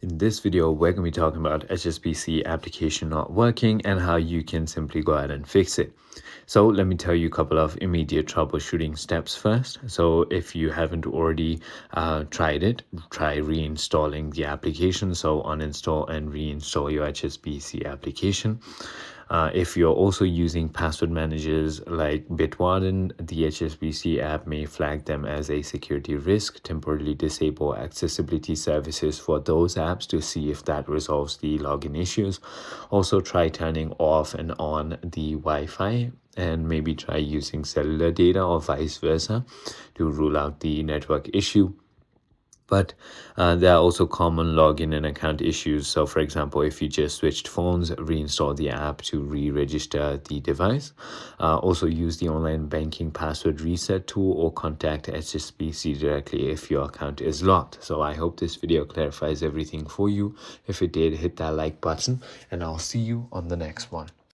In this video, we're going to be talking about HSBC application not working and how you can simply go ahead and fix it. So let me tell you a couple of immediate troubleshooting steps first. So if you haven't already tried it, try reinstalling the application. So uninstall and reinstall your HSBC application. If you're also using password managers like Bitwarden, the HSBC app may flag them as a security risk. Temporarily disable accessibility services for those apps to see if that resolves the login issues. Also try turning off and on the Wi-Fi and maybe try using cellular data or vice versa to rule out the network issue. But there are also common login and account issues. So for example, if you just switched phones, reinstall the app to re-register the device. Also use the online banking password reset tool or contact HSBC directly if your account is locked. So I hope this video clarifies everything for you. If it did, hit that like button and I'll see you on the next one.